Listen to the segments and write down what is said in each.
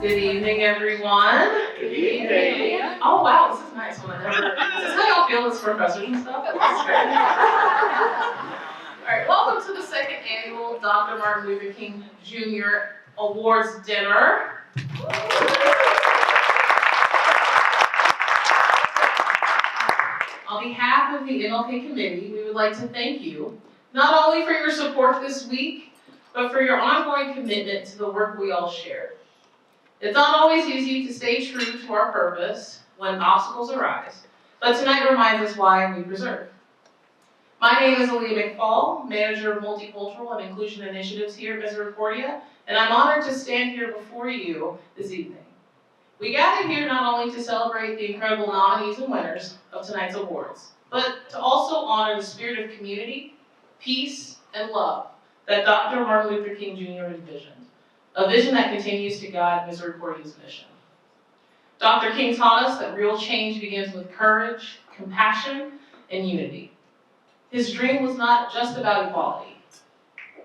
Good evening, everyone. Good evening. Oh wow, this is nice. Is this how y'all feel as professors and stuff? This is great. All right, welcome to the second annual Dr. Martin Luther King Jr. Awards Dinner. On behalf of the MLK Committee, we would like to thank you, not only for your support this week, but for your ongoing commitment to the work we all share. It's not always easy to stay true to our purpose when obstacles arise, but tonight reminds us why we preserve. My name is Aaliyah McFall, Manager of Multicultural and Inclusion Initiatives here at Misericordia, and I'm honored to stand here before you this evening. We gathered here not only to celebrate the incredible nominees and winners of tonight's awards, but to also honor the spirit of community, peace, and love that Dr. Martin Luther King Jr. envisioned, a vision that continues to guide Misericordia's mission. Dr. King taught us that real change begins with courage, compassion, and unity. His dream was not just about equality.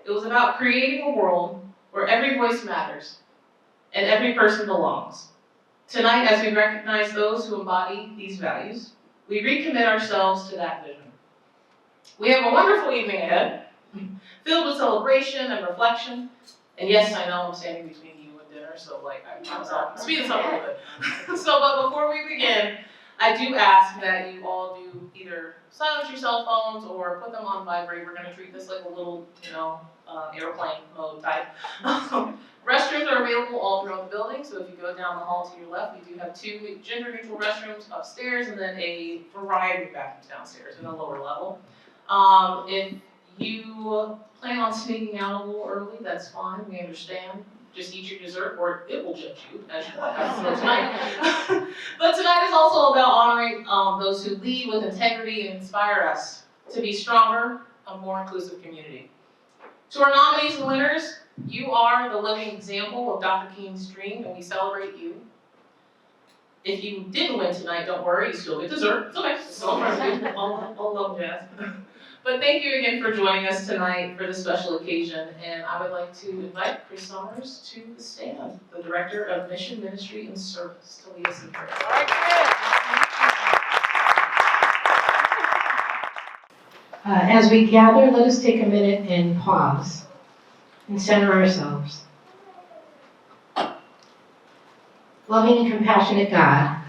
It was about creating a world where every voice matters and every person belongs. Tonight, as we recognize those who embody these values, we recommit ourselves to that vision. We have a wonderful evening ahead, filled with celebration and reflection. And yes, I know I'm standing between you and dinner, so I promise I'll speed this up a little bit. But before we begin, I do ask that you all do either silence your cell phones or put them on vibrate. We're gonna treat this like a little, airplane mode type. Restrooms are available all throughout the building, so if you go down the hall to your left, we do have 2 gender-neutral restrooms upstairs and then a variety of bathrooms downstairs in the lower level. If you plan on sneaking out a little early, that's fine, we understand. Just eat your dessert or it will judge you, as you walk out tonight. But tonight is also about honoring those who lead with integrity and inspire us to be stronger, a more inclusive community. To our nominees and winners, you are the living example of Dr. King's dream, and we celebrate you. If you didn't win tonight, don't worry, you still get dessert. It's okay, it's all right. All love jazz. But thank you again for joining us tonight for this special occasion, and I would like to invite Chris Summers to the stand, the Director of Mission, Ministry, and Service, to lead us in prayer. As we gather, let us take a minute and pause and center ourselves. Loving and compassionate God,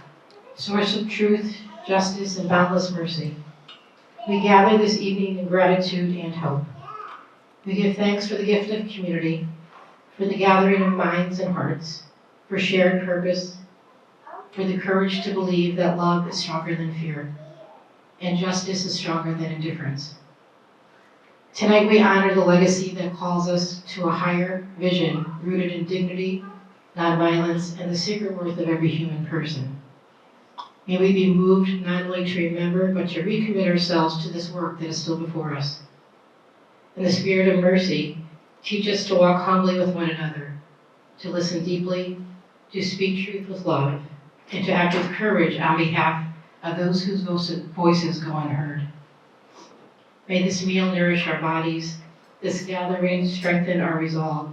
source of truth, justice, and boundless mercy, we gather this evening in gratitude and hope. We give thanks for the gift of community, for the gathering of minds and hearts, for shared purpose, for the courage to believe that love is stronger than fear, and justice is stronger than indifference. Tonight we honor the legacy that calls us to a higher vision rooted in dignity, nonviolence, and the sacred worth of every human person. May we be moved not only to remember, but to recommit ourselves to this work that is still before us. In the spirit of mercy, teach us to walk humbly with one another, to listen deeply, to speak truth with love, and to act with courage on behalf of those whose voices go unheard. May this meal nourish our bodies, this gathering strengthen our resolve,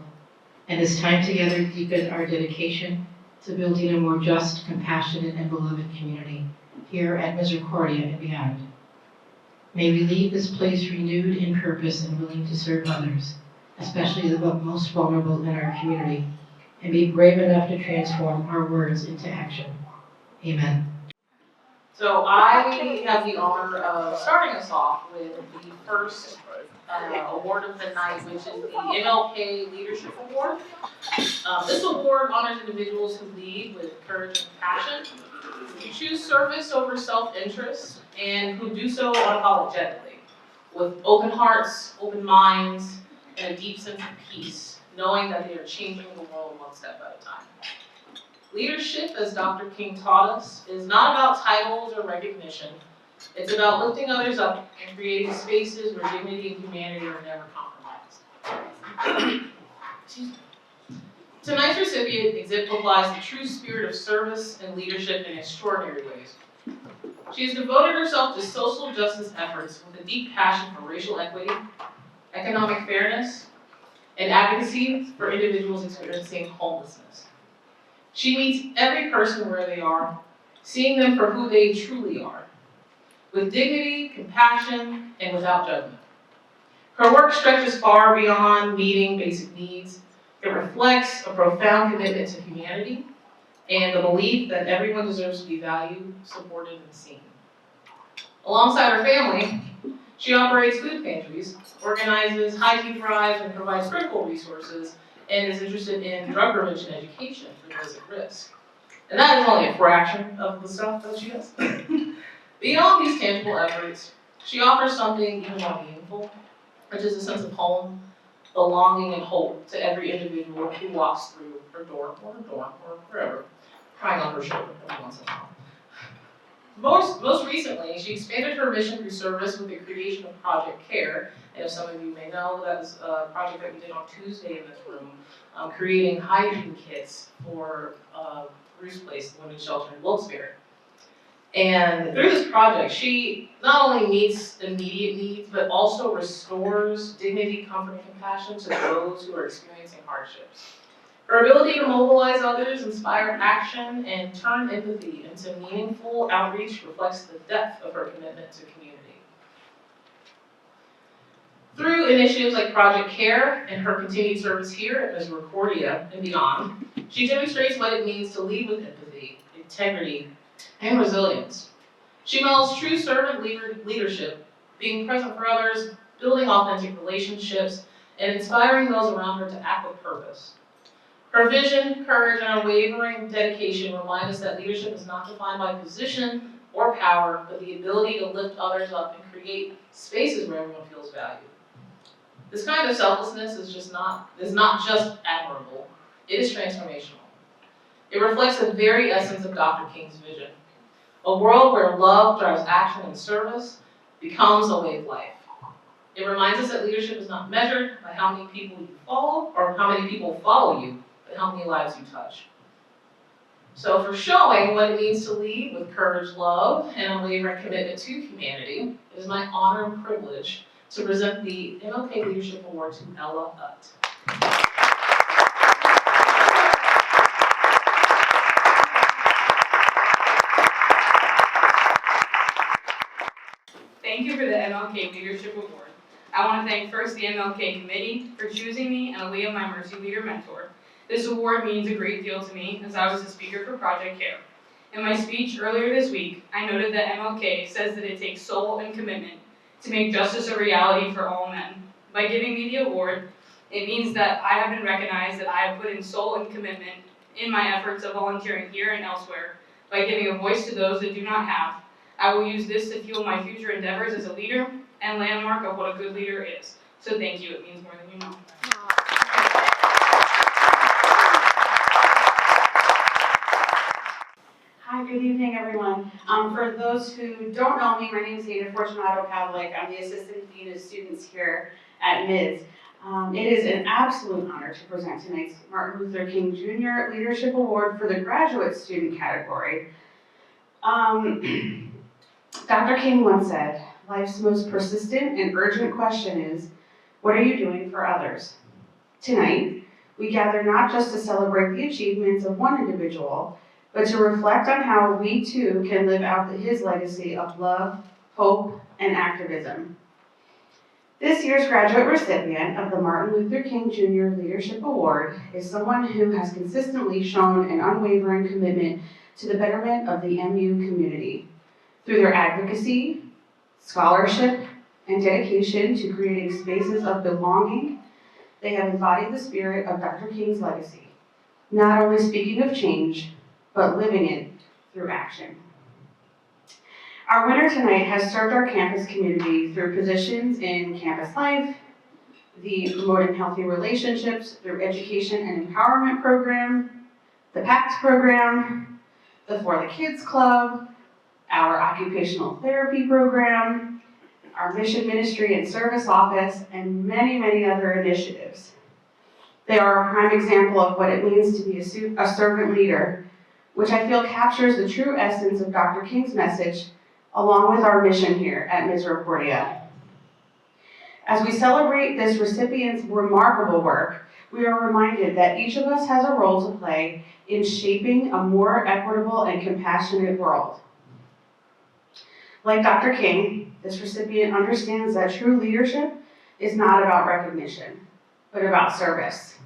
and this time together deepen our dedication to building a more just, compassionate, and beloved community here at Misericordia and beyond. May we leave this place renewed in purpose and willing to serve others, especially the most vulnerable in our community, and be brave enough to transform our words into action. Amen. So I have the honor of starting us off with the first award of the night, which is the MLK Leadership Award. This award honors individuals who lead with courage and passion, who choose service over self-interest, and who do so unapologetically, with open hearts, open minds, and a deep sense of peace, knowing that they are changing the world one step at a time. Leadership, as Dr. King taught us, is not about titles or recognition. It's about lifting others up and creating spaces where dignity and humanity are never compromised. Tonight's recipient exemplifies the true spirit of service and leadership in extraordinary ways. She has devoted herself to social justice efforts with a deep passion for racial equity, economic fairness, and advocacy for individuals experiencing homelessness. She meets every person where they are, seeing them for who they truly are, with dignity, compassion, and without judgment. Her work stretches far beyond meeting basic needs. It reflects a profound commitment to humanity and the belief that everyone deserves to be valued, supported, and seen. Alongside her family, she operates food pantries, organizes hygiene drives, and provides critical resources, and is interested in drug prevention education for those at risk. And that is only a fraction of the stuff that she does. Beyond these tangible efforts, she offers something even more meaningful, which is a sense of home, belonging, and hope to every individual who walks through her door or wherever, crying on her shoulder every once in a while. Most recently, she expanded her mission through service with the creation of Project Care. And as some of you may know, that was a project that we did on Tuesday in this room, creating hygiene kits for Bruce Place, the women's shelter in Wilkes-Barre. And through this project, she not only meets immediate needs, but also restores dignity, comfort, and compassion to those who are experiencing hardships. Her ability to mobilize others, inspire action, and turn empathy into meaningful outreach reflects the depth of her commitment to community. Through initiatives like Project Care and her continued service here at Misericordia and beyond, she demonstrates what it means to lead with empathy, integrity, and resilience. She models true servant leadership, being present for others, building authentic relationships, and inspiring those around her to act with purpose. Her vision, courage, and unwavering dedication remind us that leadership is not defined by position or power, but the ability to lift others up and create spaces where everyone feels valued. This kind of selflessness is not just admirable, it is transformational. It reflects the very essence of Dr. King's vision. A world where love drives action and service becomes a way of life. It reminds us that leadership is not measured by how many people you follow or how many people follow you, but how many lives you touch. So for showing what it means to lead with courage, love, and unwavering commitment to humanity, it is my honor and privilege to present the MLK Leadership Award to Ella Utt. Thank you for the MLK Leadership Award. I want to thank first the MLK Committee for choosing me and Aaliyah, my Mercy Leader mentor. This award means a great deal to me as I was the speaker for Project Care. In my speech earlier this week, I noted that MLK says that it takes soul and commitment to make justice a reality for all men. By giving me the award, it means that I have been recognized that I have put in soul and commitment in my efforts of volunteering here and elsewhere by giving a voice to those that do not have. I will use this to fuel my future endeavors as a leader and landmark of what a good leader is. So thank you, it means more than you know. Hi, good evening, everyone. For those who don't know me, my name is Ada Fortunato Pavlik. I'm the Assistant Dean of Students here at MIDS. It is an absolute honor to present tonight's Martin Luther King Jr. Leadership Award for the graduate student category. Dr. King once said, "Life's most persistent and urgent question is, what are you doing for others?" Tonight, we gather not just to celebrate the achievements of one individual, but to reflect on how we too can live out his legacy of love, hope, and activism. This year's graduate recipient of the Martin Luther King Jr. Leadership Award is someone who has consistently shown an unwavering commitment to the betterment of the MU community. Through their advocacy, scholarship, and dedication to creating spaces of belonging, they have embodied the spirit of Dr. King's legacy, not only speaking of change, but living it through action. Our winner tonight has served our campus community through positions in campus life, the Promoting Healthy Relationships through Education and Empowerment program, the PACT program, the For the Kids Club, our occupational therapy program, our mission ministry and service office, and many, many other initiatives. They are a prime example of what it means to be a servant leader, which I feel captures the true essence of Dr. King's message, along with our mission here at Misericordia. As we celebrate this recipient's remarkable work, we are reminded that each of us has a role to play in shaping a more equitable and compassionate world. Like Dr. King, this recipient understands that true leadership is not about recognition, but about service.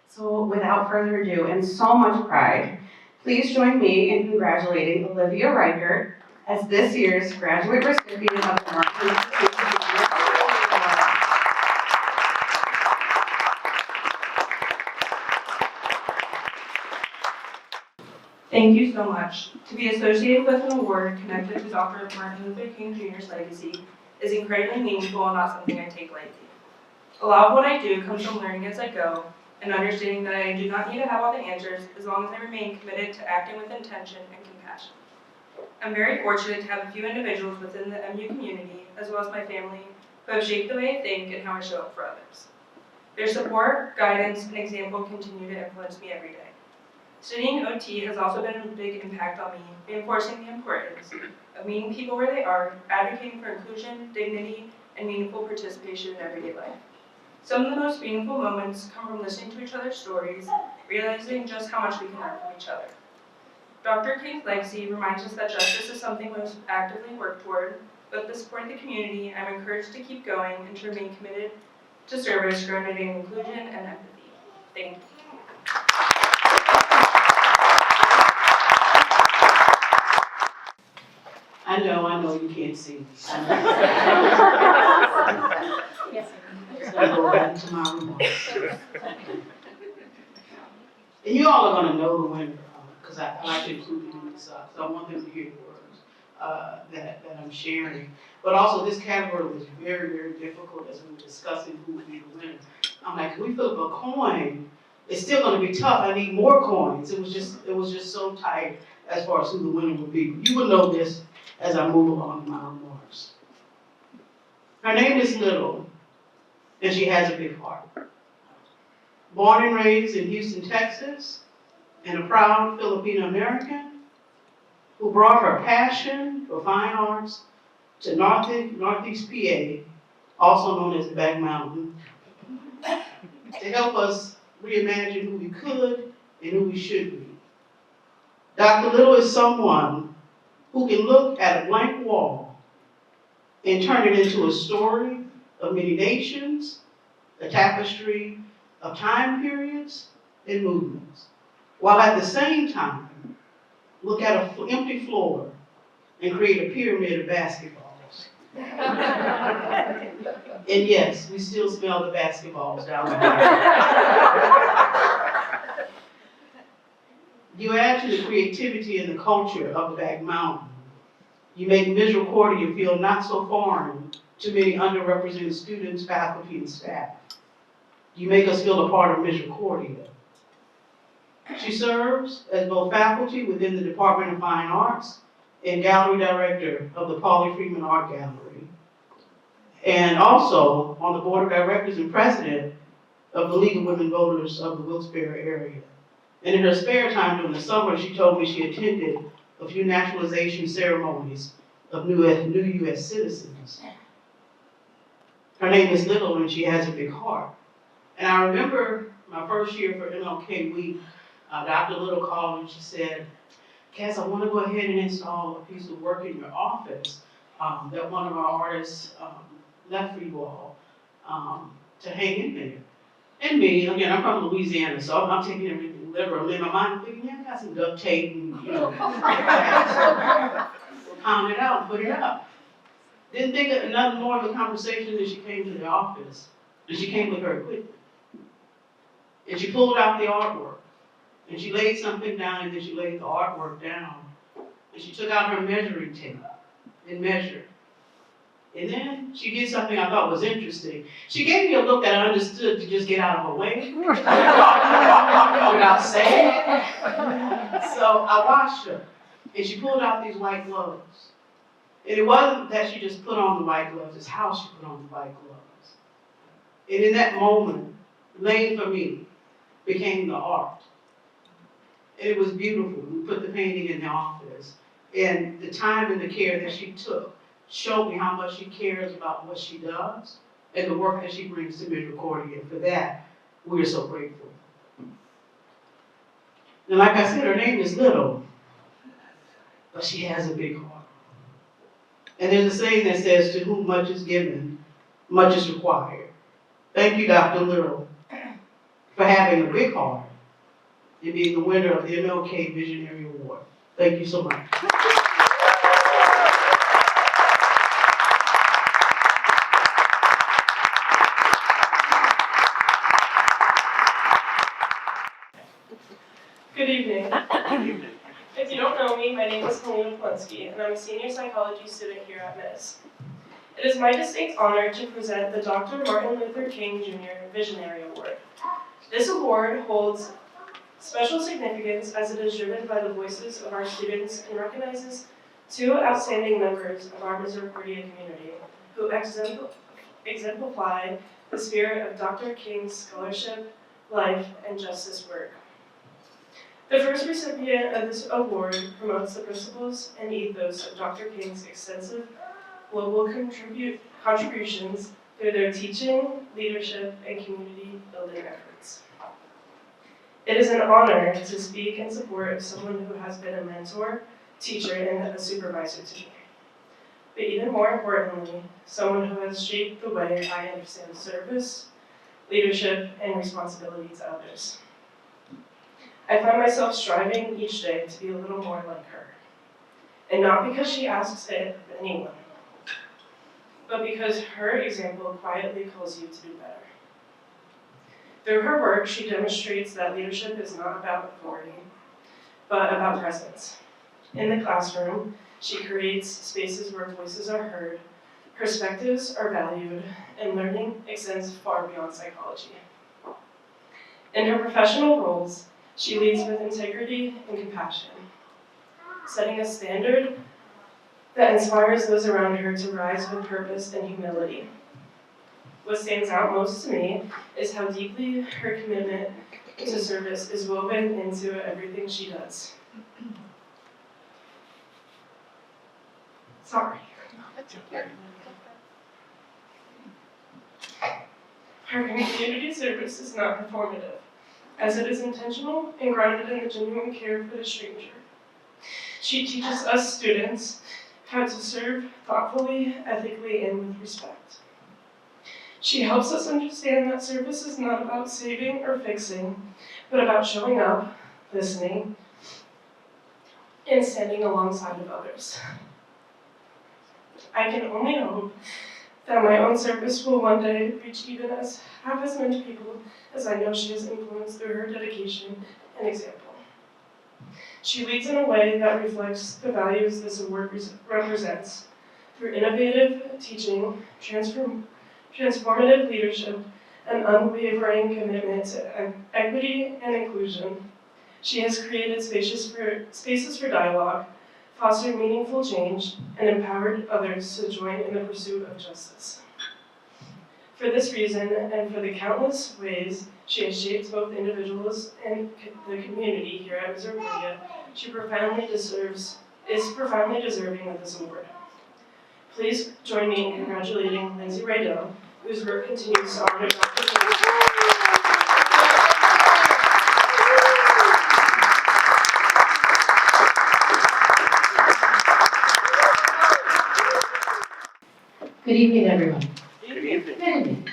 So without further ado, and so much pride, please join me in congratulating Olivia Reichert as this year's graduate recipient of the Martin Luther King Jr. Award. Thank you so much. To be associated with an award connected to Dr. Martin Luther King Jr.'s legacy is incredibly meaningful and not something I take lightly. A lot of what I do comes from learning as I go and understanding that I do not need to have all the answers as long as I remain committed to acting with intention and compassion. I'm very fortunate to have a few individuals within the MU community, as well as my family, who have shaped the way I think and how I show up for others. Their support, guidance, and example continue to influence me every day. Studying OT has also been a big impact on me, reinforcing the importance of meeting people where they are, advocating for inclusion, dignity, and meaningful participation in everyday life. Some of the most meaningful moments come from listening to each other's stories, realizing just how much we can learn from each other. Dr. King's legacy reminds us that justice is something we must actively work toward, but with the support of the community, I'm encouraged to keep going and to remain committed to service, grounded in inclusion and empathy. Thank you. I know you can't see me. So I go back to my remarks. And you all are gonna know the winner, because I like to include them in this, because I want them to hear the words that I'm sharing. But also, this category was very, very difficult as we were discussing who would be the winner. I'm like, if we flip a coin, it's still gonna be tough. I need more coins. It was just so tight as far as who the winner would be. But you will know this as I move along in my remarks. Her name is Little, and she has a big heart. Born and raised in Houston, Texas, and a proud Filipino American who brought her passion for fine arts to Northeast PA, also known as the Back Mountain, to help us reimagine who we could and who we should be. Dr. Little is someone who can look at a blank wall and turn it into a story of many nations, a tapestry of time periods and movements, while at the same time, look at an empty floor and create a pyramid of basketballs. And yes, we still smell the basketballs down there. You add to the creativity and the culture of the Back Mountain. You make Misericordia feel not so foreign to many underrepresented students, faculty, and staff. You make us feel a part of Misericordia. She serves as both faculty within the Department of Fine Arts and gallery director of the Pauli Freeman Art Gallery, and also on the board of directors and president of the League of Women Voters of the Wilkes-Barre area. And in her spare time during the summer, she told me she attended a few naturalization ceremonies of new U.S. citizens. Her name is Little, and she has a big heart. And I remember my first year for MLK Week, Dr. Little called and she said, Cass, I want to go ahead and install a piece of work in your office that one of our artists left for you all to hang in there. And me, again, I'm from Louisiana, so I'm taking everything literally. In my mind, I'm thinking, yeah, I got some duct tape and, you know, we'll pound it out and put it up. Didn't think of nothing more of a conversation as she came to the office. And she came with her equipment. And she pulled out the artwork. And she laid something down, and then she laid the artwork down. And she took out her measuring tape and measured. And then she did something I thought was interesting. She gave me a look that I understood to just get out of her way without saying it. So I watched her, and she pulled out these white gloves. And it wasn't that she just put on the white gloves, it's how she put on the white gloves. And in that moment, laying for me became the art. And it was beautiful. We put the painting in the office. And the time and the care that she took showed me how much she cares about what she does and the work that she brings to Misericordia. And for that, We're so grateful. And like I said, her name is little, but she has a big heart. And there's a saying that says, to whom much is given, much is required. Thank you, Dr. Little, for having a big heart and being the winner of the MLK Visionary Award. Thank you so much. Good evening. If you don't know me, my name is Helena Polinsky, and I'm a senior psychology student here at MIS. It is my distinct honor to present the Dr. Martin Luther King Jr. Visionary Award. This award holds special significance as it is driven by the voices of our students and recognizes two outstanding members of our Misericordia community who exemplify the spirit of Dr. King's scholarship, life, and justice work. The first recipient of this award promotes the principles and ethos of Dr. King's extensive global contributions through their teaching, leadership, and community building efforts. It is an honor to speak in support of someone who has been a mentor, teacher, and a supervisor to me. But even more importantly, someone who has shaped the way I understand service, leadership, and responsibility to others. I find myself striving each day to be a little more like her. And not because she asks it of anyone, but because her example quietly calls you to do better. Through her work, she demonstrates that leadership is not about authority, but about presence. In the classroom, she creates spaces where voices are heard, perspectives are valued, and learning extends far beyond psychology. In her professional roles, she leads with integrity and compassion, setting a standard that inspires those around her to rise with purpose and humility. What stands out most to me is how deeply her commitment to service is woven into everything she does. Sorry. Her community service is not performative, as it is intentional and grounded in the genuine care for the stranger. She teaches us students how to serve thoughtfully, ethically, and with respect. She helps us understand that service is not about saving or fixing, but about showing up, listening, and standing alongside of others. I can only hope that my own service will one day reach even half as many people as I know she has influenced through her dedication and example. She leads in a way that reflects the values this award represents through innovative teaching, transformative leadership, and unwavering commitment to equity and inclusion. She has created spaces for dialogue, fostered meaningful change, and empowered others to join in the pursuit of justice. For this reason, and for the countless ways she has shaped both individuals and the community here at Misericordia, she is profoundly deserving of this award. Please join me in congratulating Lindsay Rydell, whose work continues to honor Dr. King. Good evening, everyone. Good evening. Good evening.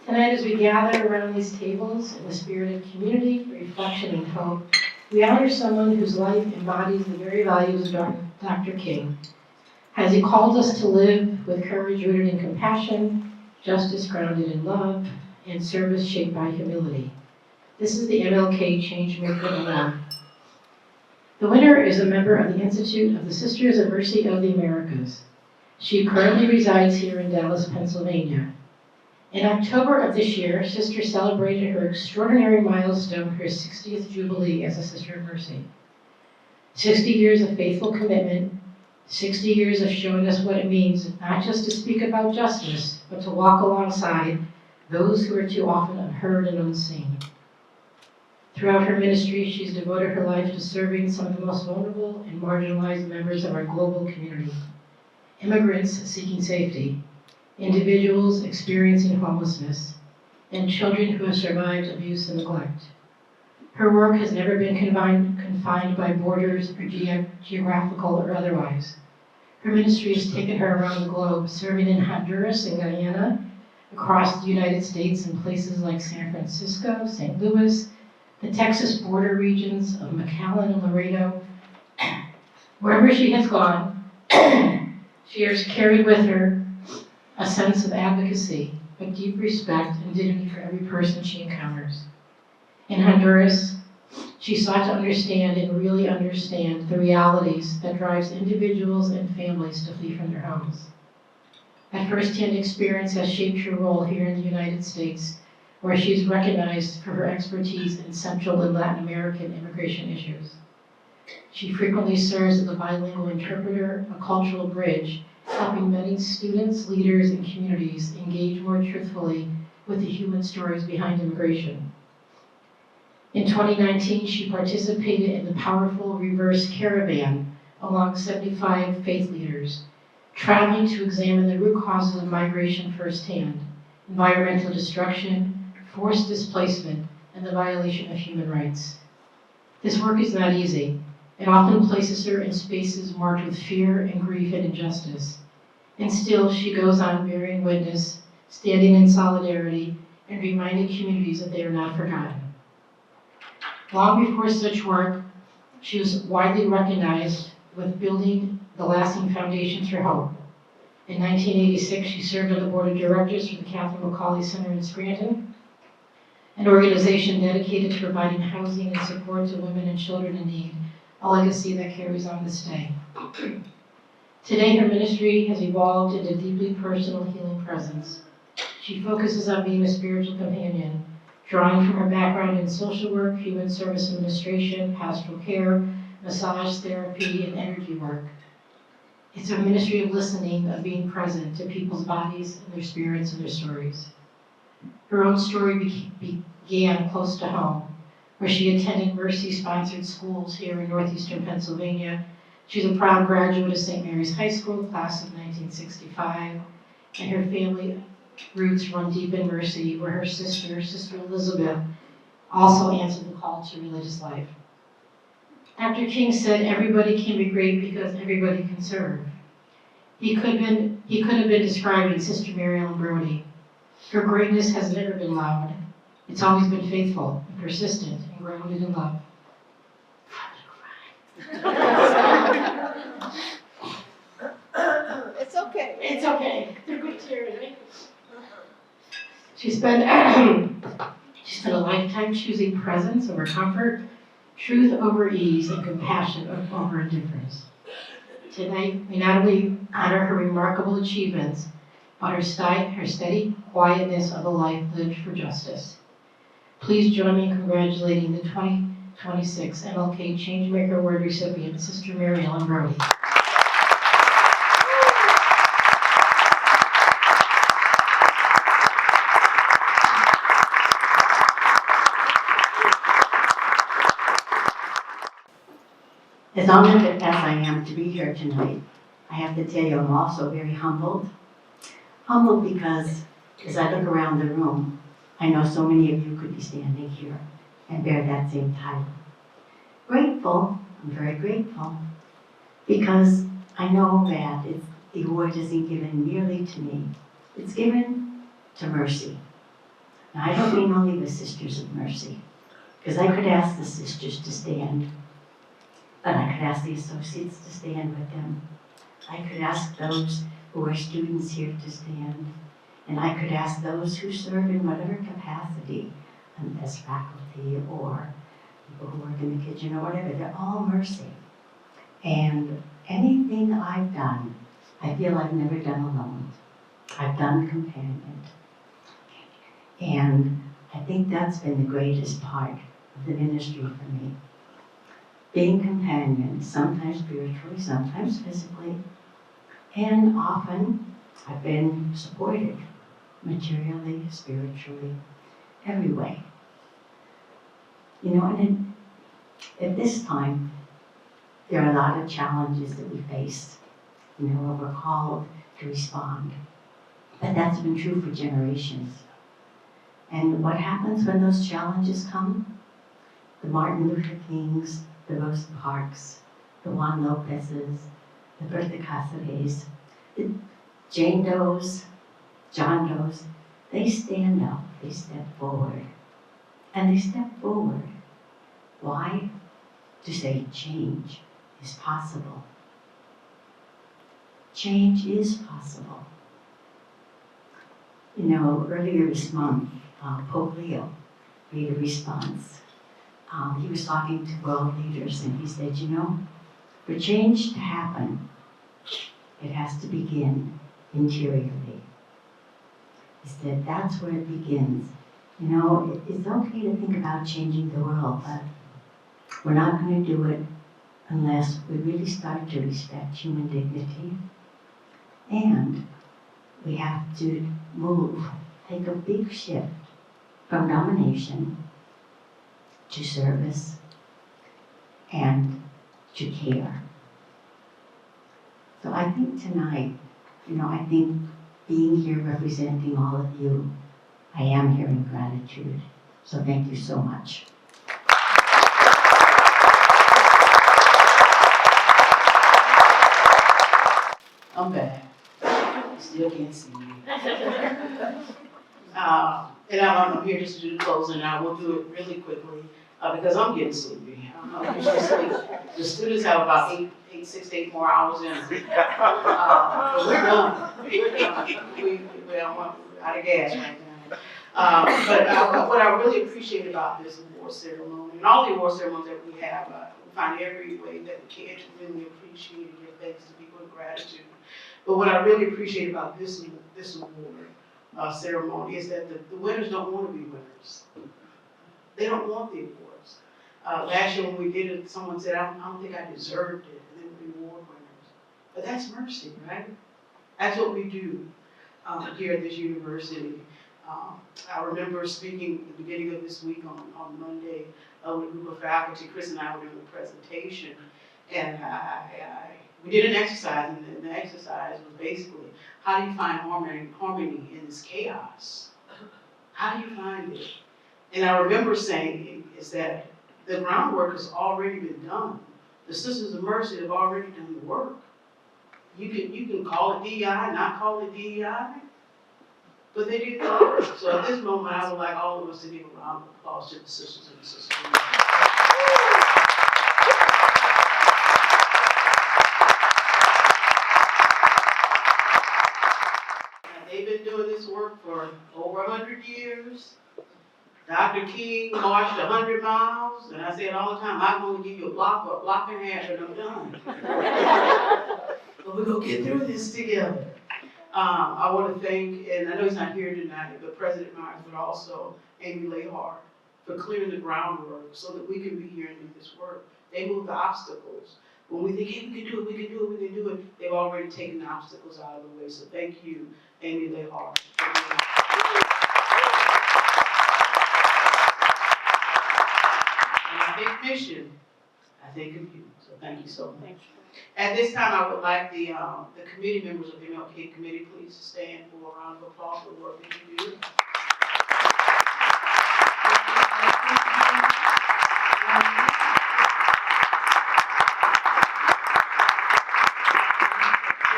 Tonight, as we gather around these tables in the spirit of community, reflection, and hope, we honor someone whose life embodies the very values of Dr. King, as he called us to live with courage rooted in compassion, justice grounded in love, and service shaped by humility. This is the MLK Changemaker Award. The winner is a member of the Institute of the Sisters of Mercy of the Americas. She currently resides here in Dallas, Pennsylvania. In October of this year, Sister celebrated her extraordinary milestone, her 60th Jubilee as a Sister of Mercy. 60 years of faithful commitment, 60 years of showing us what it means not just to speak about justice, but to walk alongside those who are too often unheard and unseen. Throughout her ministry, she's devoted her life to serving some of the most vulnerable and marginalized members of our global community. Immigrants seeking safety, individuals experiencing homelessness, and children who have survived abuse and neglect. Her work has never been confined by borders or geographical or otherwise. Her ministry has taken her around the globe, serving in Honduras and Guyana, across the United States in places like San Francisco, St. Louis, the Texas border regions of McAllen and Laredo. Wherever she has gone, she has carried with her a sense of advocacy, a deep respect and dignity for every person she encounters. In Honduras, she sought to understand and really understand the realities that drives individuals and families to flee from their homes. That first-hand experience has shaped her role here in the United States, where she is recognized for her expertise in Central and Latin American immigration issues. She frequently serves as a bilingual interpreter, a cultural bridge, helping many students, leaders, and communities engage more truthfully with the human stories behind immigration. In 2019, she participated in the powerful Reverse Caravan along 75 faith leaders, traveling to examine the root causes of migration firsthand: environmental destruction, forced displacement, and the violation of human rights. This work is not easy. It often places her in spaces marked with fear and grief and injustice. And still, she goes on bearing witness, standing in solidarity, and reminding communities that they are not forgotten. Long before such work, she was widely recognized with building the lasting foundations for hope. In 1986, she served on the board of directors for the Catherine McCauley Center in Scranton, an organization dedicated to providing housing and support to women and children in need, a legacy that carries on this day. Today, her ministry has evolved into a deeply personal healing presence. She focuses on being a spiritual companion, drawing from her background in social work, human service administration, pastoral care, massage therapy, and energy work. It's a ministry of listening, of being present to people's bodies and their spirits and their stories. Her own story began close to home, where she attended Mercy-sponsored schools here in northeastern Pennsylvania. She's a proud graduate of St. Mary's High School, class of 1965, and her family roots run deep in Mercy, where her sister Elizabeth, also answered the call to religious life. Dr. King said, "Everybody can be great because everybody can serve." He could have been describing Sister Mary Ellen Brody. Her greatness has never been loud. It's always been faithful and persistent and grounded in love. It's okay. It's okay. They're good tears, right? She spent a lifetime choosing presence over comfort, truth over ease, and compassion over indifference. Tonight, we not only honor her remarkable achievements, but her steady quietness of a life lived for justice. Please join me in congratulating the 2026 MLK Changemaker Award recipient, Sister Mary Ellen Brody. As honored as I am to be here tonight, I have to tell you I'm also very humbled. Humbled because as I look around the room, I know so many of you could be standing here and bear that same title. Grateful, I'm very grateful, because I know that the award isn't given merely to me, it's given to Mercy. Now I don't mean only the Sisters of Mercy, because I could ask the sisters to stand, but I could ask the associates to stand with them. I could ask those who are students here to stand, and I could ask those who serve in whatever capacity, as faculty or people who work in the kitchen or whatever, they're all Mercy. And anything I've done, I feel I've never done alone. I've done companion. And I think that's been the greatest part of the ministry for me. Being companion, sometimes spiritually, sometimes physically, and often I've been supported materially, spiritually, every way. You know, and at this time, there are a lot of challenges that we face. You know, where we're called to respond. But that's been true for generations. And what happens when those challenges come? The Martin Luther Kings, the Rosa Parks, the Juan Lopez's, the Bertha Casarets, the Jane Does, John Does, they stand up, they step forward. And they step forward. Why? To say change is possible. Change is possible. You know, earlier this month, Pope Leo made a response. He was talking to world leaders and he said, you know, for change to happen, it has to begin interiorly. He said, that's where it begins. You know, it's okay to think about changing the world, but we're not going to do it unless we really start to respect human dignity. And we have to take a big shift from domination to service and to care. So I think tonight, you know, I think being here representing all of you, I am here in gratitude. So thank you so much. I'm back. You still can't see me. And I'm here just to do the closing. I will do it really quickly because I'm getting sleepy. The students have about 6 to 8 more hours in. But we're done. We're out of gas right now. But what I really appreciate about this award ceremony and all the award ceremonies that we have, we find every way that we can to really appreciate and give thanks to people in gratitude. But what I really appreciate about this award ceremony is that the winners don't want to be winners. They don't want the awards. Last year when we did it, someone said, I don't think I deserved it, and they would be award winners. But that's mercy, right? That's what we do here at this university. I remember speaking at the beginning of this week on Monday with a group of faculty. Chris and I were doing a presentation, and we did an exercise, and the exercise was basically, how do you find harmony in this chaos? How do you find it? And I remember saying is that the groundwork has already been done. The Sisters of Mercy have already done the work. You can call it DEI, not call it DEI, but they did the work. So at this moment, I would like all of us to give a round of applause to the Sisters and the Sisters of Mercy. They've been doing this work for over 100 years. Dr. King marched 100 miles, and I say it all the time, I'm going to give you a block or a block and a half, and I'm done. But we're going to get through this together. I want to thank, and I know he's not here tonight, but President Myers, but also Amy Lehart for clearing the groundwork so that we can be here and do this work. They move the obstacles. When we think, hey, we can do it, we can do it, we can do it, they've already taken the obstacles out of the way. So thank you, Amy Lehart. And I think mission, I think of you. So thank you so much. Thank you. At this time, I would like the committee members of the MLK committee please to stand for a round of applause for the work that you do.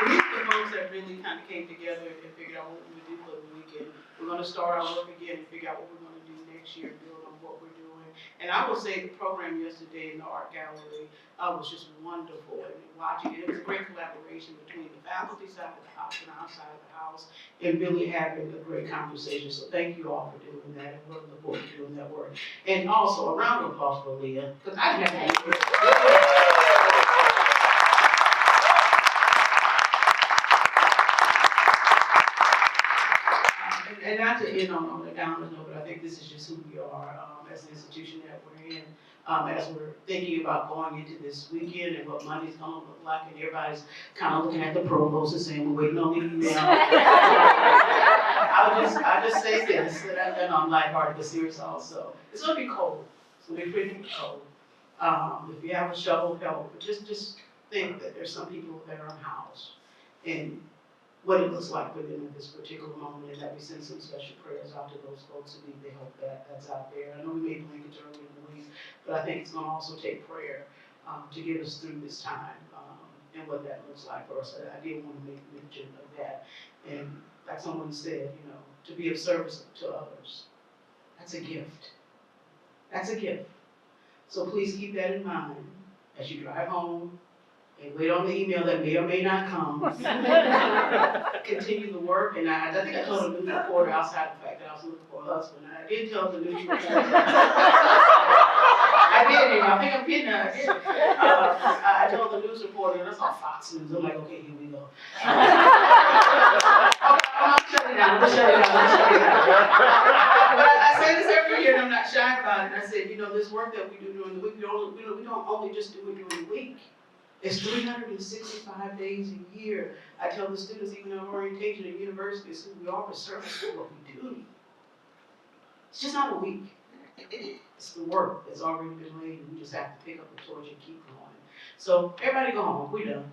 These are the folks that really kind of came together and figured out what we would do for the weekend. We're going to start our work again and figure out what we're going to do next year and build on what we're doing. And I will say the program yesterday in the art gallery was just wonderful. And watching it, it was a great collaboration between the faculty side of the house and our side of the house, and really having a great conversation. So thank you all for doing that, and we're looking forward to doing that work. And also a round of applause for Leah, because I didn't have to. And not to end on a downer note, but I think this is just who we are as an institution that we're in. As we're thinking about going into this weekend and what Monday's going to look like, and everybody's kind of looking at the provost and saying, we're waiting on the email. I'll just say this, and I'm lighthearted but serious also. It's going to be cold. It's going to be pretty cold. If you have a shovel, help. But just think that there's some people that are unhoused. And what it looks like for them at this particular moment, and that we send some special prayers out to those folks who need the help that's out there. I know we made blankets earlier in the week, but I think it's gonna also take prayer to get us through this time, and what that looks like for us. I did want to make mention of that. And like someone said, you know, to be of service to others, that's a gift. That's a gift. So please keep that in mind as you drive home and wait on the email that may or may not come. Continue the work, and I think I told a news reporter outside the fact that I was looking for a husband. I did tell the news reporter. I did, I think I'm kidding. I did. I told the news reporter, and I saw Fox News. I'm like, okay, here we go. I'm gonna shut it down. But I say this every year, and I'm not shy about it. I said, you know, this work that we do during the week, we don't only just do it during the week. It's 365 days a year. I tell the students, even in orientation at universities, we offer service for what we do. It's just not a week. It's the work that's already been laid, and we just have to pick up the torch and keep going. So everybody go home. We done.